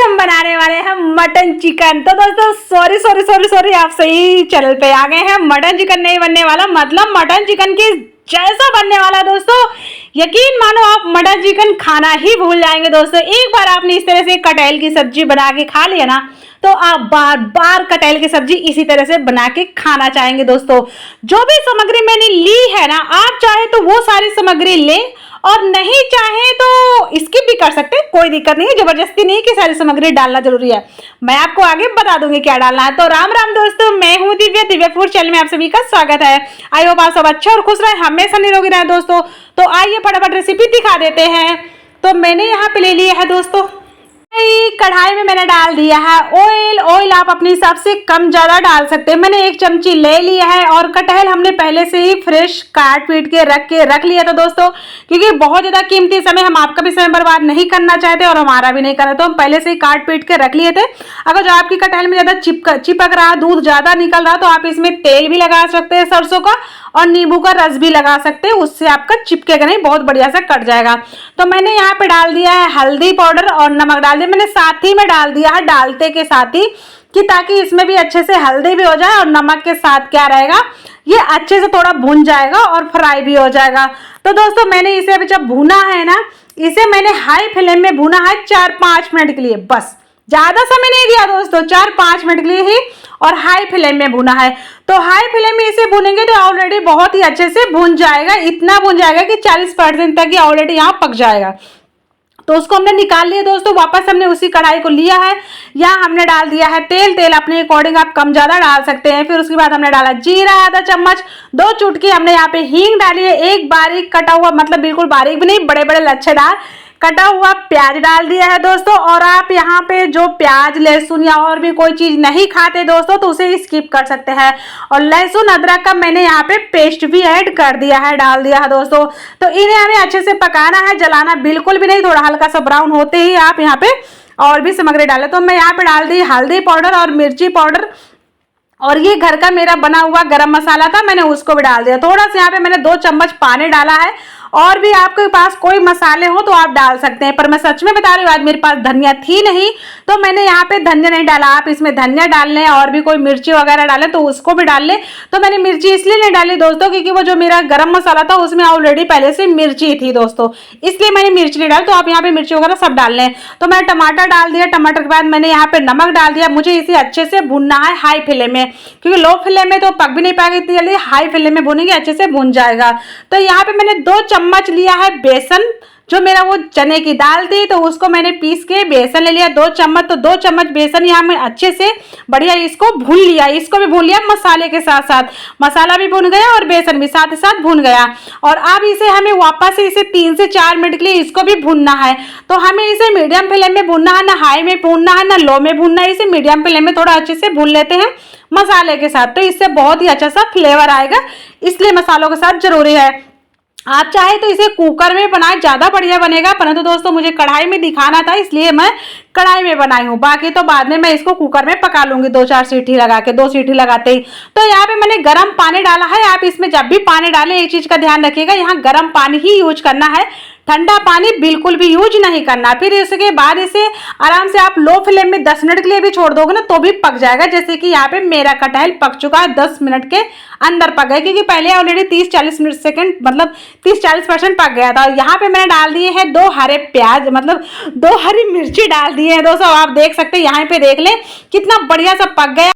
हम बनाने वाले हैं मटन चिकन। तो दोस्तों सॉरी सॉरी सॉरी सॉरी, आप सही चैनल पे आ गए हैं। मटन चिकन नहीं बनने वाला, मतलब मटन चिकन की जैसा बनने वाला दोस्तों। यकीन मानो आप मटन चिकन खाना ही भूल जाएंगे दोस्तों। एक बार आपने इस तरह से कटहल की सब्जी बना के खा लिया ना, तो आप बार बार कटहल की सब्जी इसी तरह से बना के खाना चाहेंगे दोस्तों। जो भी सामग्री मैंने ली है ना, आप चाहे तो वो सारी सामग्री लें और नहीं चाहे तो स्किप भी कर सकते हैं, कोई दिक्कत नहीं है। जबरदस्ती नहीं कि सारी सामग्री डालना जरूरी है, मैं आपको आगे बता दूंगी क्या डालना है। तो राम राम दोस्तों, मैं हूं दिव्या, दिव्या फूड चैनल में आप सभी का स्वागत है। आई होप आप सब अच्छे और खुश रहे, हमेशा निरोगी रहे दोस्तों। तो आइए फटाफट रेसिपी दिखा देते हैं। तो मैंने यहाँ पे ले लिया है दोस्तों, कढ़ाई में मैंने डाल दिया है ऑयल। ऑयल आप अपने हिसाब से कम ज्यादा डाल सकते हैं। मैंने 1 चमची ले लिया है और कटहल हमने पहले से ही फ्रेश काट पीट के रख लिया था दोस्तों, क्योंकि बहुत ज्यादा कीमती समय हम आपका भी समय बर्बाद नहीं करना चाहते और हमारा भी नहीं करना, तो हम पहले से ही काट पीट के रख लिए थे। अगर जो आपकी कटहल में ज्यादा चिपक रहा, दूध ज्यादा निकल रहा, तो आप इसमें तेल भी लगा सकते हैं सरसों का, और नींबू का रस भी लगा सकते हैं, उससे आपका चिपकेगा नहीं, बहुत बढ़िया से कट जाएगा। तो मैंने यहाँ पे डाल दिया है हल्दी पाउडर और नमक डाल दिया। मैंने साथ ही में डाल दिया है डालते के साथ ही, कि ताकि इसमें भी अच्छे से हल्दी भी हो जाए और नमक के साथ क्या रहेगा, ये अच्छे से थोड़ा भुन जाएगा और फ्राई भी हो जाएगा। तो दोस्तों मैंने इसे अभी जब भुना है ना, इसे मैंने हाई फ्लेम में भुना है 4-5 मिनट के लिए, बस ज्यादा समय नहीं दिया दोस्तों, 4-5 मिनट के लिए ही, और हाई फ्लेम में भुना है। तो हाई फ्लेम में इसे भुनेंगे तो ऑलरेडी बहुत ही अच्छे से भुन जाएगा, इतना भुन जाएगा कि 40% तक ये ऑलरेडी यहाँ पक जाएगा। तो उसको हमने निकाल लिया दोस्तों। वापस हमने उसी कढ़ाई को लिया है, यहाँ हमने डाल दिया है तेल। तेल अपने अकॉर्डिंग आप कम ज्यादा डाल सकते हैं। फिर उसके बाद हमने डाला जीरा आधा चम्मच, 2 चुटकी हमने यहाँ पे हींग डाली है, एक बारीक कटा हुआ, मतलब बिल्कुल बारीक भी नहीं, बड़े बड़े लच्छेदार कटा हुआ प्याज डाल दिया है दोस्तों। और आप यहाँ पे जो प्याज लहसुन या और भी कोई चीज नहीं खाते दोस्तों, तो उसे स्किप कर सकते हैं। और लहसुन अदरक का मैंने यहाँ पे पेस्ट भी ऐड कर दिया है, डाल दिया है दोस्तों। तो इन्हें हमें अच्छे से पकाना है, जलाना बिल्कुल भी नहीं। थोड़ा हल्का सा ब्राउन होते ही आप यहाँ पे और भी सामग्री डालें। तो मैं यहाँ पे डाल दी हल्दी पाउडर और मिर्ची पाउडर, और ये घर का मेरा बना हुआ गरम मसाला था, मैंने उसको भी डाल दिया। थोड़ा सा यहाँ पे मैंने 2 चम्मच पानी डाला है। और भी आपके पास कोई मसाले हो तो आप डाल सकते हैं, पर मैं सच में बता रही हूँ आज मेरे पास धनिया थी नहीं, तो मैंने यहाँ पे धनिया नहीं डाला। आप इसमें धनिया डाल लें और भी कोई मिर्ची वगैरह डालें तो उसको भी डाल लें। तो मैंने मिर्ची इसलिए नहीं डाली दोस्तों, क्योंकि वो जो मेरा गरम मसाला था उसमें ऑलरेडी पहले से मिर्ची थी दोस्तों, इसलिए मैंने मिर्ची नहीं डाली। तो आप यहाँ पे मिर्ची वगैरह सब डाल लें। तो मैंने टमाटर डाल दिया, टमाटर के बाद मैंने यहाँ पे नमक डाल दिया। मुझे इसे अच्छे से भुनना है हाई फ्लेम में, क्योंकि लो फ्लेम में तो पक भी नहीं पाएगा इतनी जल्दी, हाई फ्लेम में भुनेंगे अच्छे से भुन जाएगा। तो यहाँ पे मैंने 2 चम्मच लिया है बेसन, जो मेरा वो चने की दाल थी, तो उसको मैंने पीस के बेसन ले लिया 2 चम्मच। तो 2 चम्मच बेसन यहाँ मैं अच्छे से बढ़िया इसको भून लिया, इसको भी भून लिया मसाले के साथ साथ। मसाला भी भून गया और बेसन भी साथ ही साथ भून गया। और अब इसे हमें वापस से इसे 3 से 4 मिनट के लिए इसको भी भूनना है। तो हमें इसे मीडियम फ्लेम में भूनना है, ना हाई में भूनना है ना लो में भूनना है। इसे मीडियम फ्लेम में थोड़ा अच्छे से भून लेते हैं मसाले के साथ, तो इससे बहुत ही अच्छा सा फ्लेवर आएगा, इसलिए मसालों के साथ जरूरी है। आप चाहे तो इसे कुकर में बनाए, ज्यादा बढ़िया बनेगा, परंतु दोस्तों मुझे कढ़ाई में दिखाना था इसलिए मैं कढ़ाई में बनाई हूँ। बाकी तो बाद में मैं इसको कुकर में पका लूंगी 2-4 सीटी लगा के, 2 सीटी लगाते ही। तो यहाँ पे मैंने गर्म पानी डाला है। आप इसमें जब भी पानी डालें एक चीज का ध्यान रखिएगा, यहाँ गर्म पानी ही यूज करना है, ठंडा पानी बिल्कुल भी यूज नहीं करना। फिर इसके बाद इसे आराम से आप लो फ्लेम में 10 मिनट के लिए भी छोड़ दोगे ना, तो भी पक जाएगा। जैसे कि यहाँ पे मेरा कटहल पक चुका है, 10 मिनट के अंदर पक गया, क्योंकि पहले ऑलरेडी 30-40 मिनट सेकंड मतलब 30-40% पक गया था। और यहाँ पे मैंने डाल दिए हैं 2 हरे प्याज, मतलब 2 हरी मिर्ची डाल दी है दोस्तों। आप देख सकते हैं, यहाँ पे देख लें कितना बढ़िया सा पक गया।